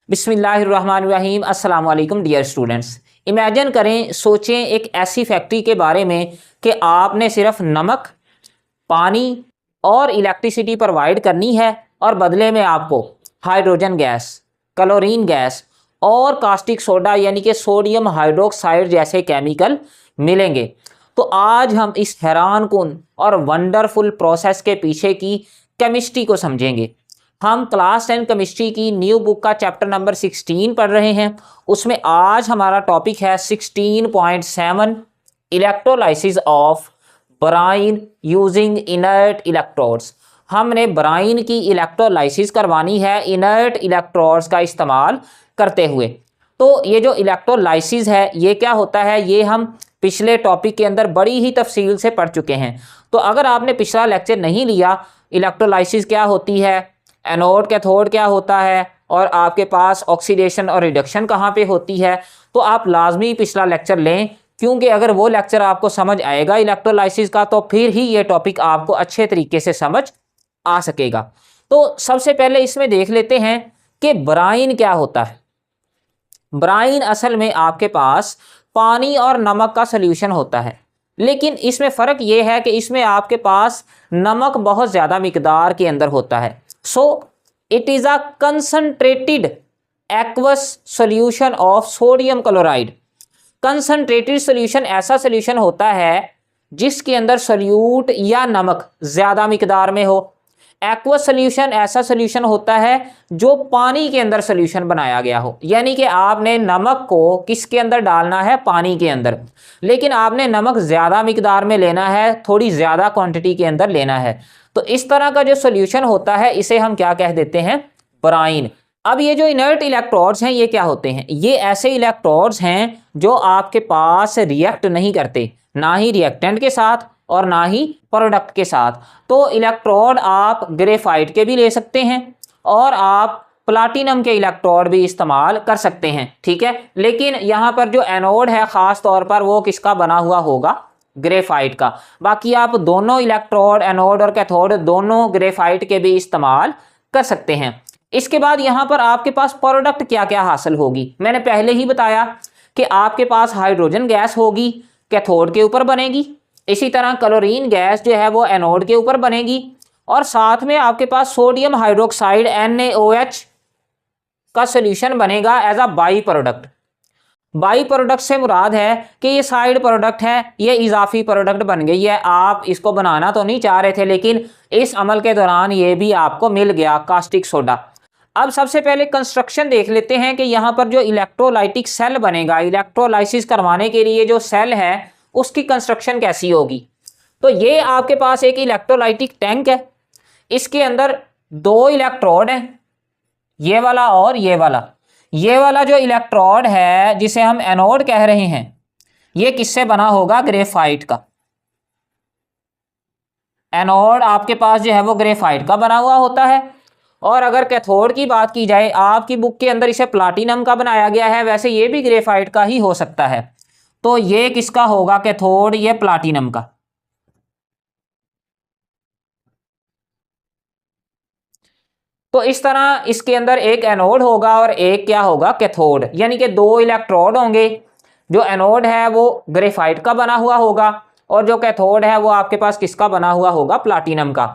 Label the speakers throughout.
Speaker 1: बिस्मिल्लाहिर्रहमानिर्रहीम। अस्सलाम वालेकुम डियर स्टूडेंट्स। इमेजिन करें, सोचें एक ऐसी फैक्ट्री के बारे में कि आपने सिर्फ नमक, पानी और इलेक्ट्रिसिटी प्रोवाइड करनी है और बदले में आपको हाइड्रोजन गैस, क्लोरीन गैस और कास्टिक सोडा यानी कि सोडियम हाइड्रोक्साइड जैसे केमिकल मिलेंगे। तो आज हम इस हैरान कुन और वंडरफुल प्रोसेस के पीछे की केमिस्ट्री को समझेंगे। हम क्लास 10 केमिस्ट्री की न्यू बुक का चैप्टर नंबर 16 पढ़ रहे हैं। उसमें आज हमारा टॉपिक है 16.7 electrolysis of Bryan using inert electrodes. हमने ब्राइन की इलेक्ट्रोलाइसिस करवानी है इनर्ट इलेक्ट्रोड्स का इस्तेमाल करते हुए। तो ये जो इलेक्ट्रोलाइसिस है ये क्या होता है, ये हम पिछले टॉपिक के अंदर बड़ी ही तफसील से पढ़ चुके हैं। तो अगर आपने पिछला लेक्चर नहीं लिया, इलेक्ट्रोलाइसिस क्या होती है, एनोड कैथोड क्या होता है और आपके पास ऑक्सीडेशन और रिडक्शन कहाँ पे होती है, तो आप लाजमी पिछला लेक्चर लें, क्योंकि अगर वो लेक्चर आपको समझ आएगा इलेक्ट्रोलाइसिस का तो फिर ही ये टॉपिक आपको अच्छे तरीके से समझ आ सकेगा। तो सबसे पहले इसमें देख लेते हैं कि ब्राइन क्या होता है। ब्राइन असल में आपके पास पानी और नमक का सॉल्यूशन होता है, लेकिन इसमें फ़र्क ये है कि इसमें आपके पास नमक बहुत ज़्यादा मिकदार के अंदर होता है। So it is a concentrated aqueous solution of sodium chloride. Concentrated solution ऐसा सॉल्यूशन होता है जिसके अंदर सोल्यूट या नमक ज़्यादा मिकदार में हो। एक्वस सॉल्यूशन ऐसा सॉल्यूशन होता है जो पानी के अंदर सॉल्यूशन बनाया गया हो, यानी कि आपने नमक को किसके अंदर डालना है, पानी के अंदर, लेकिन आपने नमक ज़्यादा मिकदार में लेना है, थोड़ी ज़्यादा क्वांटिटी के अंदर लेना है। तो इस तरह का जो सॉल्यूशन होता है इसे हम क्या कह देते हैं, ब्राइन। अब ये जो इनर्ट इलेक्ट्रोड्स हैं ये क्या होते हैं, ये ऐसे इलेक्ट्रोड्स हैं जो आपके पास रिएक्ट नहीं करते, ना ही रिएक्टेंट के साथ और ना ही प्रोडक्ट के साथ। तो इलेक्ट्रोड आप ग्रेफाइट के भी ले सकते हैं और आप प्लाटिनम के इलेक्ट्रोड भी इस्तेमाल कर सकते हैं, ठीक है। लेकिन यहाँ पर जो एनोड है ख़ास तौर पर वो किसका बना हुआ होगा, ग्रेफाइट का। बाकी आप दोनों इलेक्ट्रोड, एनोड और कैथोड दोनों ग्रेफाइट के भी इस्तेमाल कर सकते हैं। इसके बाद यहाँ पर आपके पास प्रोडक्ट क्या क्या हासिल होगी, मैंने पहले ही बताया कि आपके पास हाइड्रोजन गैस होगी, कैथोड के ऊपर बनेगी। इसी तरह क्लोरीन गैस जो है वो एनोड के ऊपर बनेगी और साथ में आपके पास सोडियम हाइड्रोक्साइड NaOH का सॉल्यूशन बनेगा as a by product. By product से मुराद है कि ये साइड प्रोडक्ट है, ये इजाफी प्रोडक्ट बन गई है। आप इसको बनाना तो नहीं चाह रहे थे, लेकिन इस अमल के दौरान ये भी आपको मिल गया, कास्टिक सोडा। अब सबसे पहले कंस्ट्रक्शन देख लेते हैं कि यहाँ पर जो इलेक्ट्रोलाइटिक सेल बनेगा, इलेक्ट्रोलाइसिस करवाने के लिए जो सेल है उसकी कंस्ट्रक्शन कैसी होगी। तो ये आपके पास एक इलेक्ट्रोलाइटिक टैंक है, इसके अंदर दो इलेक्ट्रोड हैं, ये वाला और ये वाला। ये वाला जो इलेक्ट्रोड है जिसे हम एनोड कह रहे हैं, ये किससे बना होगा, ग्रेफाइट का। एनोड आपके पास जो है वो ग्रेफाइट का बना हुआ होता है। और अगर कैथोड की बात की जाए, आपकी बुक के अंदर इसे प्लाटिनम का बनाया गया है, वैसे ये भी ग्रेफाइट का ही हो सकता है। तो ये किसका होगा, कैथोड, ये प्लाटिनम का। तो इस तरह इसके अंदर एक एनोड होगा और एक क्या होगा, कैथोड, यानी कि दो इलेक्ट्रोड होंगे। जो एनोड है वो ग्रेफाइट का बना हुआ होगा और जो कैथोड है वो आपके पास किसका बना हुआ होगा, प्लाटिनम का।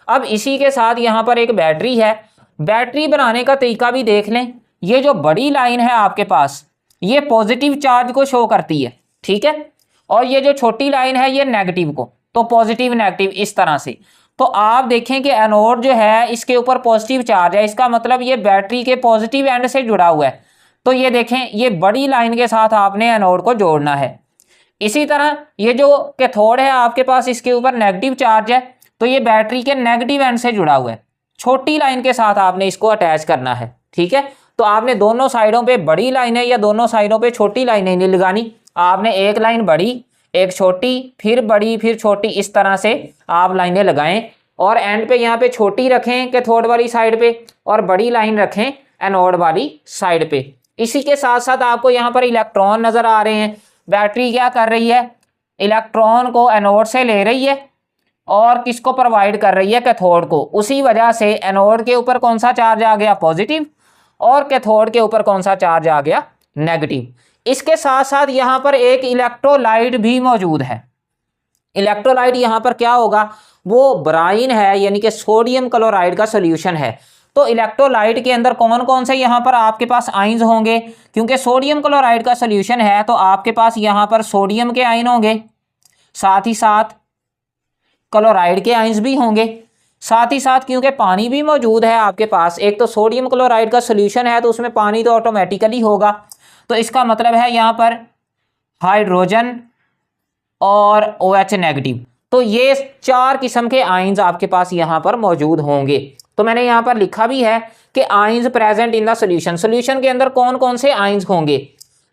Speaker 1: अब इसी के साथ यहाँ पर एक बैटरी है। बैटरी बनाने का तरीका भी देख लें। ये जो बड़ी लाइन है आपके पास ये पॉजिटिव चार्ज को शो करती है, ठीक है, और ये जो छोटी लाइन है ये नेगेटिव को, तो पॉजिटिव नेगेटिव इस तरह से। तो आप देखें कि एनोड जो है इसके ऊपर पॉजिटिव चार्ज है, इसका मतलब ये बैटरी के पॉजिटिव एंड से जुड़ा हुआ है। तो ये देखें, ये बड़ी लाइन के साथ आपने एनोड को जोड़ना है। इसी तरह ये जो कैथोड है आपके पास, इसके ऊपर नेगेटिव चार्ज है, तो ये बैटरी के नेगेटिव एंड से जुड़ा हुआ है। छोटी लाइन के साथ आपने इसको अटैच करना है, ठीक है। तो आपने दोनों साइडों पे बड़ी लाइनें या दोनों साइडों पे छोटी लाइनें नहीं लगानी। आपने एक लाइन बड़ी, एक छोटी, फिर बड़ी, फिर छोटी, इस तरह से आप लाइनें लगाएं और एंड पे यहाँ पे छोटी रखें कैथोड वाली साइड पे और बड़ी लाइन रखें एनोड वाली साइड पे। इसी के साथ साथ आपको यहाँ पर इलेक्ट्रॉन नज़र आ रहे हैं। बैटरी क्या कर रही है, इलेक्ट्रॉन को एनोड से ले रही है और किसको प्रोवाइड कर रही है, कैथोड को। उसी वजह से एनोड के ऊपर कौन सा चार्ज आ गया, पॉजिटिव, और कैथोड के ऊपर कौन सा चार्ज आ गया, नेगेटिव। इसके साथ साथ यहां पर एक इलेक्ट्रोलाइट भी मौजूद है। इलेक्ट्रोलाइट यहां पर क्या होगा, वो ब्राइन है, यानी कि सोडियम क्लोराइड का सॉल्यूशन है। तो इलेक्ट्रोलाइट के अंदर कौन कौन से यहां पर आपके पास आयंस होंगे, क्योंकि सोडियम क्लोराइड का सॉल्यूशन है तो आपके पास यहां पर सोडियम के आयन होंगे, साथ ही साथ क्लोराइड के आयंस भी होंगे, साथ ही साथ क्योंकि पानी भी मौजूद है आपके पास, एक तो सोडियम क्लोराइड का सॉल्यूशन है तो उसमें पानी तो ऑटोमेटिकली होगा, तो इसका मतलब है यहां पर हाइड्रोजन और OH नेगेटिव। तो ये 4 किस्म के आयंस आपके पास यहां पर मौजूद होंगे। तो मैंने यहां पर लिखा भी है कि ions present in the solution, solution के अंदर कौन कौन से आयंस होंगे,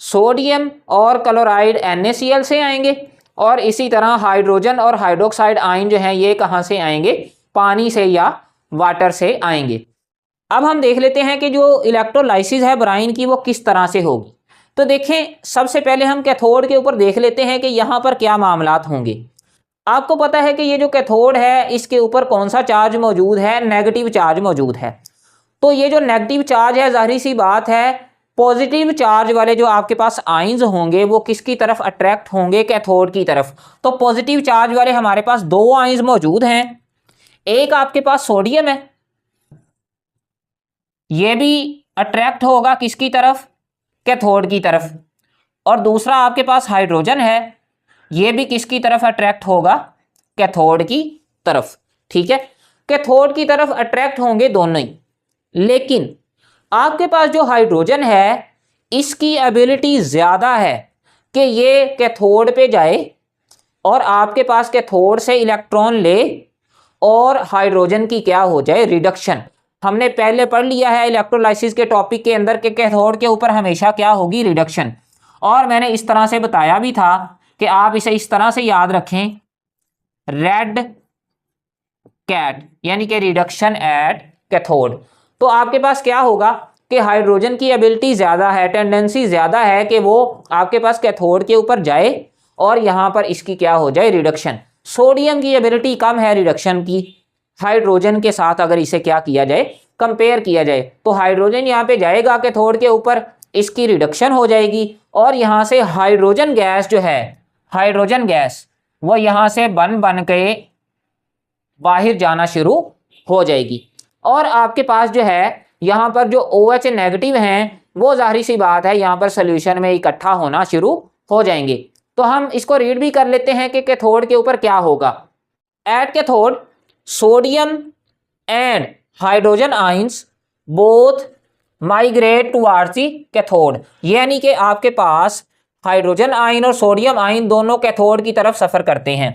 Speaker 1: सोडियम और क्लोराइड NaCl से आएंगे, और इसी तरह हाइड्रोजन और हाइड्रोक्साइड आयन जो हैं ये कहां से आएंगे, पानी से या वाटर से आएंगे। अब हम देख लेते हैं कि जो इलेक्ट्रोलाइसिस है ब्राइन की वो किस तरह से होगी। तो देखें, सबसे पहले हम कैथोड के ऊपर देख लेते हैं कि यहाँ पर क्या मामलात होंगे। आपको पता है कि ये जो कैथोड है इसके ऊपर कौन सा चार्ज मौजूद है, नेगेटिव चार्ज मौजूद है। तो ये जो नेगेटिव चार्ज है, जाहिर सी बात है पॉजिटिव चार्ज वाले जो आपके पास आयंस होंगे वो किसकी तरफ अट्रैक्ट होंगे, कैथोड की तरफ। तो पॉजिटिव चार्ज वाले हमारे पास 2 आयंस मौजूद हैं, एक आपके पास सोडियम है, ये भी अट्रैक्ट होगा किसकी तरफ, कैथोड की तरफ, और दूसरा आपके पास हाइड्रोजन है, ये भी किसकी तरफ अट्रैक्ट होगा, कैथोड की तरफ। ठीक है, कैथोड की तरफ अट्रैक्ट होंगे दोनों ही, लेकिन आपके पास जो हाइड्रोजन है इसकी एबिलिटी ज़्यादा है कि ये कैथोड पे जाए और आपके पास कैथोड से इलेक्ट्रॉन ले और हाइड्रोजन की क्या हो जाए, रिडक्शन। हमने पहले पढ़ लिया है इलेक्ट्रोलाइसिस के टॉपिक के अंदर कि कैथोड के ऊपर हमेशा क्या होगी, रिडक्शन। और मैंने इस तरह से बताया भी था कि आप इसे इस तरह से याद रखें, रेड कैट यानी कि रिडक्शन एट कैथोड। तो आपके पास क्या होगा कि हाइड्रोजन की एबिलिटी ज़्यादा है, टेंडेंसी ज़्यादा है कि वो आपके पास कैथोड के ऊपर जाए और यहाँ पर इसकी क्या हो जाए, रिडक्शन। सोडियम की एबिलिटी कम है रिडक्शन की, हाइड्रोजन के साथ अगर इसे क्या किया जाए, कंपेयर किया जाए, तो हाइड्रोजन यहाँ पे जाएगा कैथोड के ऊपर, इसकी रिडक्शन हो जाएगी और यहाँ से हाइड्रोजन गैस जो है, हाइड्रोजन गैस वो यहाँ से बन के बाहर जाना शुरू हो जाएगी। और आपके पास जो है यहाँ पर जो OH नेगेटिव हैं वो जाहिर सी बात है यहाँ पर सोल्यूशन में इकट्ठा होना शुरू हो जाएंगे। तो हम इसको रीड भी कर लेते हैं कि कैथोड के ऊपर क्या होगा। At cathode sodium and hydrogen ions both migrate towards the cathode, यानी कि आपके पास हाइड्रोजन आयन और सोडियम आयन दोनों कैथोड की तरफ सफर करते हैं।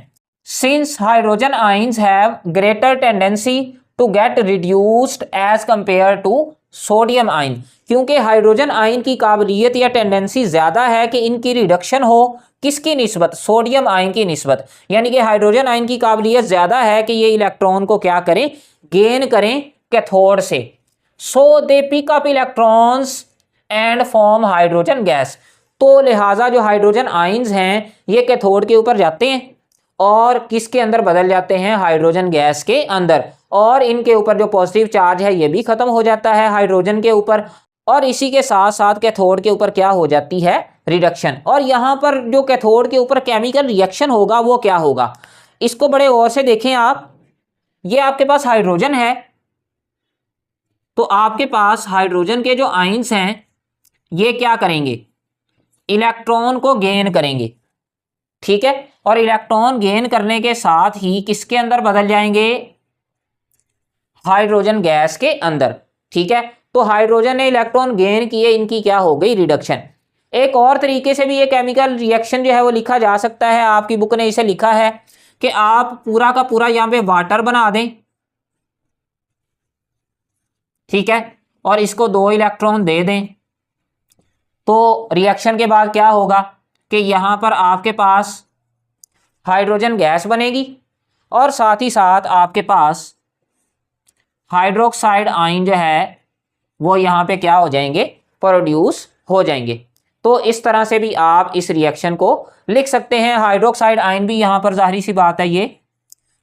Speaker 1: Since hydrogen ions have greater tendency to get reduced as compare to sodium ion, क्योंकि हाइड्रोजन आयन की काबिलियत या टेंडेंसी ज़्यादा है कि इनकी रिडक्शन हो, किसकी निस्बत, सोडियम आयन की निस्बत। यानी कि हाइड्रोजन आयन की काबिलियत ज़्यादा है कि ये इलेक्ट्रॉन को क्या करें, गेन करें कैथोड से। So they pick up electrons and form hydrogen gas. तो लिहाजा जो हाइड्रोजन आयंस हैं ये कैथोड के ऊपर जाते हैं और किसके अंदर बदल जाते हैं, हाइड्रोजन गैस के अंदर, और इनके ऊपर जो पॉजिटिव चार्ज है ये भी खत्म हो जाता है हाइड्रोजन के ऊपर, और इसी के साथ साथ कैथोड के ऊपर क्या हो जाती है, रिडक्शन। और यहाँ पर जो कैथोड के ऊपर केमिकल रिएक्शन होगा वो क्या होगा, इसको बड़े गौर से देखें आप। ये आपके पास हाइड्रोजन है, तो आपके पास हाइड्रोजन के जो आयंस हैं ये क्या करेंगे, इलेक्ट्रॉन को गेन करेंगे। ठीक है, और इलेक्ट्रॉन गेन करने के साथ ही किसके अंदर बदल जाएंगे, हाइड्रोजन गैस के अंदर। ठीक है, तो हाइड्रोजन ने इलेक्ट्रॉन गेन किए, इनकी क्या हो गई, रिडक्शन। एक और तरीके से भी ये केमिकल रिएक्शन जो है वो लिखा जा सकता है, आपकी बुक ने इसे लिखा है कि आप पूरा का पूरा यहाँ पे वाटर बना दें, ठीक है, और इसको 2 इलेक्ट्रॉन दे दें, तो रिएक्शन के बाद क्या होगा कि यहाँ पर आपके पास हाइड्रोजन गैस बनेगी और साथ ही साथ आपके पास हाइड्रोक्साइड आयन जो है वो यहाँ पे क्या हो जाएंगे, प्रोड्यूस हो जाएंगे। तो इस तरह से भी आप इस रिएक्शन को लिख सकते हैं। हाइड्रोक्साइड आयन भी यहाँ पर जाहिर सी बात है ये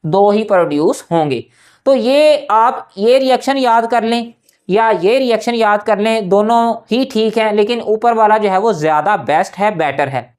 Speaker 1: 2 ही प्रोड्यूस होंगे। तो ये आप ये रिएक्शन याद कर लें। या ये रिएक्शन याद कर लें, दोनों ही ठीक है, लेकिन ऊपर वाला जो है वो ज़्यादा बेस्ट है, बेटर है।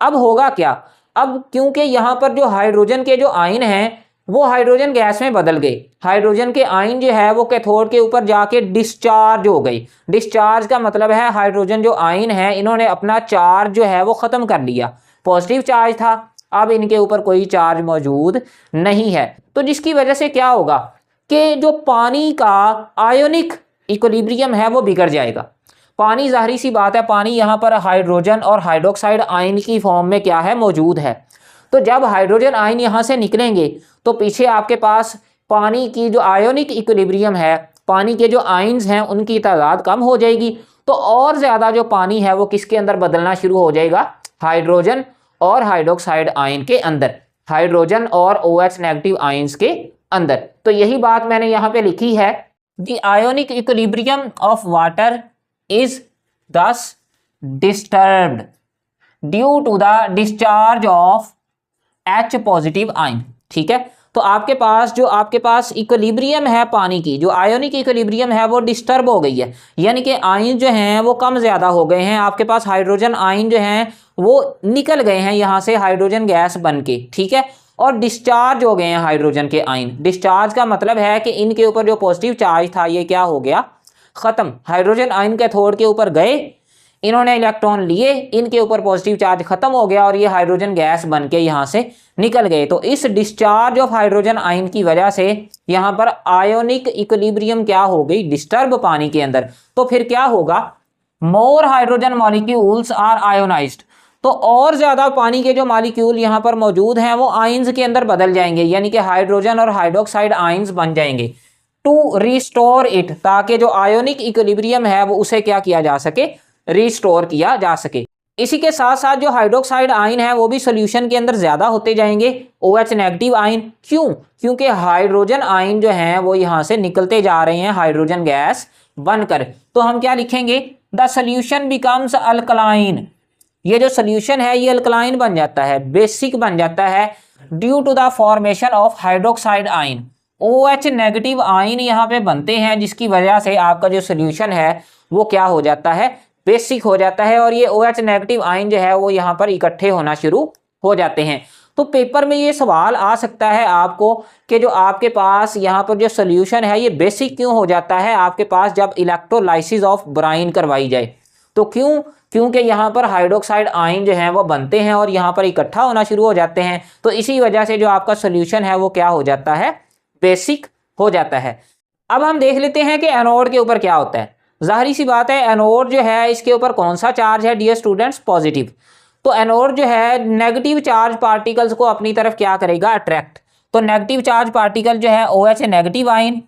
Speaker 1: अब होगा क्या, अब क्योंकि यहाँ पर जो हाइड्रोजन के जो आयन हैं वो हाइड्रोजन गैस में बदल गए, हाइड्रोजन के आयन जो है वो कैथोड के ऊपर जाके डिस्चार्ज हो गई। डिस्चार्ज का मतलब है हाइड्रोजन जो आयन है इन्होंने अपना चार्ज जो है वो ख़त्म कर लिया। पॉजिटिव चार्ज था, अब इनके ऊपर कोई चार्ज मौजूद नहीं है, तो जिसकी वजह से क्या होगा कि जो पानी का आयोनिक इक्विलिब्रियम है वो बिगड़ जाएगा। पानी, जाहिर सी बात है, पानी यहाँ पर हाइड्रोजन और हाइड्रोक्साइड आयन की फॉर्म में क्या है, मौजूद है। तो जब हाइड्रोजन आयन यहाँ से निकलेंगे तो पीछे आपके पास पानी की जो आयोनिक इक्विलिब्रियम है, पानी के जो आयन्स हैं उनकी तादाद कम हो जाएगी, तो और ज़्यादा जो पानी है वो किसके अंदर बदलना शुरू हो जाएगा, हाइड्रोजन और हाइड्रोक्साइड आयन के अंदर, हाइड्रोजन और OH नेगेटिव आयन्स के अंदर। तो यही बात मैंने यहाँ पे लिखी है, the ionic equilibrium of water is thus disturbed due to the discharge of H positive ion. ठीक है, तो आपके पास इक्विलिब्रियम है पानी की, जो आयोनिक इक्विलिब्रियम है वो डिस्टर्ब हो गई है, यानी कि आयन जो हैं वो कम ज़्यादा हो गए हैं। आपके पास हाइड्रोजन आयन जो हैं वो निकल गए हैं यहाँ से हाइड्रोजन गैस बन के, ठीक है, और डिस्चार्ज हो गए हैं हाइड्रोजन के आयन। डिस्चार्ज का मतलब है कि इनके ऊपर जो पॉजिटिव चार्ज था ये क्या हो गया, ख़त्म। हाइड्रोजन आयन कैथोड के ऊपर गए, इन्होंने इलेक्ट्रॉन लिए, इनके ऊपर पॉजिटिव चार्ज खत्म हो गया और ये हाइड्रोजन गैस बन के यहाँ से निकल गए। तो इस डिस्चार्ज ऑफ हाइड्रोजन आयन की वजह से यहाँ पर आयोनिक इक्विलिब्रियम क्या हो गई, डिस्टर्ब पानी के अंदर। तो फिर क्या होगा, more hydrogen molecules are ionised, तो और ज़्यादा पानी के जो मॉलिक्यूल यहाँ पर मौजूद हैं वो आयन्स के अंदर बदल जाएंगे, यानी कि हाइड्रोजन और हाइड्रोक्साइड आयन्स बन जाएंगे, टू रिस्टोर इट, ताकि जो आयोनिक इक्विलिब्रियम है वो उसे क्या किया जा सके, रिस्टोर किया जा सके। इसी के साथ साथ जो हाइड्रोक्साइड आयन है वो भी सॉल्यूशन के अंदर ज़्यादा होते जाएंगे, OH नेगेटिव आयन। क्यों, क्योंकि हाइड्रोजन आयन जो हैं वो यहाँ से निकलते जा रहे हैं हाइड्रोजन गैस बनकर। तो हम क्या लिखेंगे, द सोल्यूशन बिकम्स अल्कलाइन, ये जो सोल्यूशन है ये अल्कलाइन बन जाता है, बेसिक बन जाता है, due to the formation of hydroxide ion. OH negative ion यहाँ पे बनते हैं, जिसकी वजह से आपका जो सोल्यूशन है वो क्या हो जाता है, बेसिक हो जाता है, और ये OH नेगेटिव आयन जो है वो यहाँ पर इकट्ठे होना शुरू हो जाते हैं। तो पेपर में ये सवाल आ सकता है आपको कि जो आपके पास यहाँ पर जो सोल्यूशन है ये बेसिक क्यों हो जाता है आपके पास जब इलेक्ट्रोलाइसिस ऑफ ब्राइन करवाई जाए। तो क्योंकि यहाँ पर हाइड्रोक्साइड आयन जो हैं वो बनते हैं और यहाँ पर इकट्ठा होना शुरू हो जाते हैं, तो इसी वजह से जो आपका सोल्यूशन है वो क्या हो जाता है, बेसिक हो जाता है। अब हम देख लेते हैं कि एनोड के ऊपर क्या होता है। जाहिर सी बात है, एनोड जो है इसके ऊपर कौन सा चार्ज है डियर स्टूडेंट्स, पॉजिटिव। तो एनोड जो है नेगेटिव चार्ज पार्टिकल्स को अपनी तरफ क्या करेगा, अट्रैक्ट। तो नेगेटिव चार्ज पार्टिकल जो है OH नेगेटिव आयन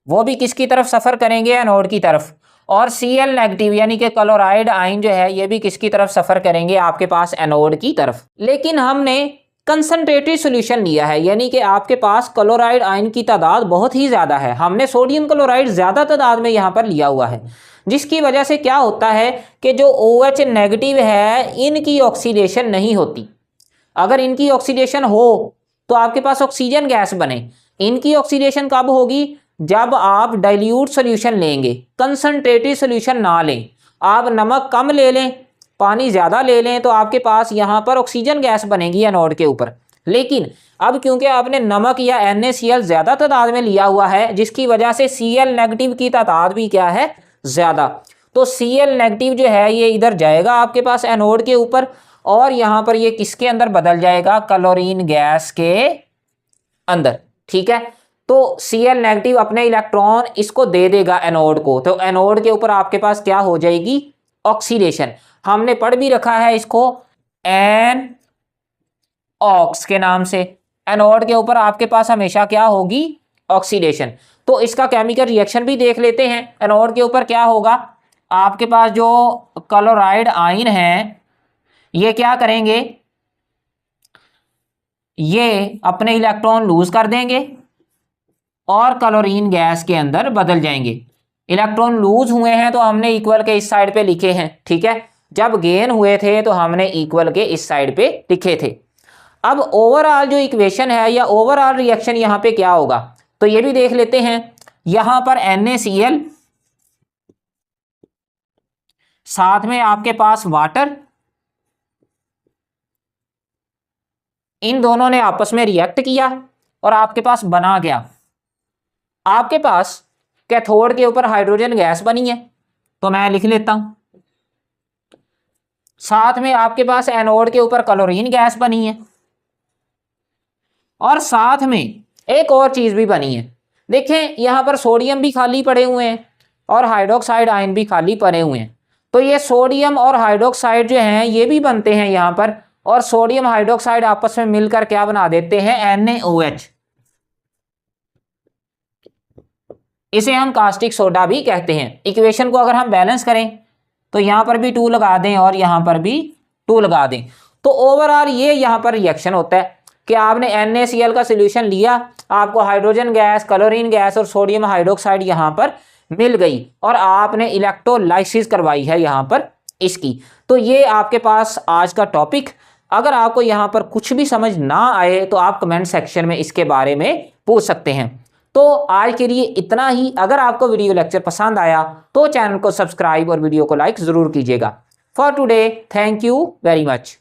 Speaker 1: वो भी किसकी तरफ सफ़र करेंगे, एनोड की तरफ, और Cl नेगेटिव यानी कि क्लोराइड आयन जो है ये भी किसकी तरफ सफ़र करेंगे, आपके पास एनोड की तरफ। लेकिन हमने कंसनट्रेटेड सॉल्यूशन लिया है, यानी कि आपके पास क्लोराइड आयन की तादाद बहुत ही ज़्यादा है, हमने सोडियम क्लोराइड ज़्यादा तादाद में यहाँ पर लिया हुआ है, जिसकी वजह से क्या होता है कि जो OH नेगेटिव है इनकी ऑक्सीडेशन नहीं होती। अगर इनकी ऑक्सीडेशन हो तो आपके पास ऑक्सीजन गैस बने। इनकी ऑक्सीडेशन कब होगी, जब आप डाइल्यूट सॉल्यूशन लेंगे, कंसनट्रेटेड सॉल्यूशन ना लें, आप नमक कम ले लें, पानी ज़्यादा ले लें, तो आपके पास यहाँ पर ऑक्सीजन गैस बनेगी एनोड के ऊपर। लेकिन अब क्योंकि आपने नमक या NaCl ज़्यादा तादाद में लिया हुआ है, जिसकी वजह से Cl नेगेटिव की तादाद भी क्या है, ज़्यादा। तो Cl नेगेटिव जो है ये इधर जाएगा आपके पास एनोड के ऊपर, और यहाँ पर ये किसके अंदर बदल जाएगा, क्लोरीन गैस के अंदर। ठीक है, तो Cl नेगेटिव अपने इलेक्ट्रॉन इसको दे देगा एनोड को, तो एनोड के ऊपर आपके पास क्या हो जाएगी, ऑक्सीडेशन। हमने पढ़ भी रखा है इसको एन ऑक्स के नाम से। एनोड के ऊपर आपके पास हमेशा क्या होगी, ऑक्सीडेशन। तो इसका केमिकल रिएक्शन भी देख लेते हैं। एनोड के ऊपर क्या होगा, आपके पास जो क्लोराइड आयन है ये क्या करेंगे, ये अपने इलेक्ट्रॉन लूज कर देंगे और क्लोरीन गैस के अंदर बदल जाएंगे। इलेक्ट्रॉन लूज हुए हैं तो हमने इक्वल के इस साइड पे लिखे हैं, ठीक है। जब गेन हुए थे तो हमने इक्वल के इस साइड पे लिखे थे। अब ओवरऑल जो इक्वेशन है या ओवरऑल रिएक्शन यहाँ पे क्या होगा, तो ये भी देख लेते हैं। यहां पर NaCl, साथ में आपके पास वाटर, इन दोनों ने आपस में रिएक्ट किया और आपके पास बना गया, आपके पास कैथोड के ऊपर हाइड्रोजन गैस बनी है, तो मैं लिख लेता हूं। साथ में आपके पास एनोड के ऊपर क्लोरीन गैस बनी है, और साथ में एक और चीज भी बनी है। देखें यहां पर सोडियम भी खाली पड़े हुए हैं और हाइड्रोक्साइड आयन भी खाली पड़े हुए हैं, तो ये सोडियम और हाइड्रोक्साइड जो हैं ये भी बनते हैं यहां पर, और सोडियम हाइड्रोक्साइड आपस में मिलकर क्या बना देते हैं, NaOH। इसे हम कास्टिक सोडा भी कहते हैं। इक्वेशन को अगर हम बैलेंस करें तो यहां पर भी 2 लगा दें और यहां पर भी 2 लगा दें, तो ओवरऑल ये यहां पर रिएक्शन होता है कि आपने NaCl का सॉल्यूशन लिया, आपको हाइड्रोजन गैस, क्लोरीन गैस और सोडियम हाइड्रोक्साइड यहां पर मिल गई और आपने इलेक्ट्रोलाइसिस करवाई है यहां पर इसकी। तो ये आपके पास आज का टॉपिक। अगर आपको यहां पर कुछ भी समझ ना आए तो आप कमेंट सेक्शन में इसके बारे में पूछ सकते हैं। तो आज के लिए इतना ही। अगर आपको वीडियो लेक्चर पसंद आया तो चैनल को सब्सक्राइब और वीडियो को लाइक ज़रूर कीजिएगा। For today, thank you very much.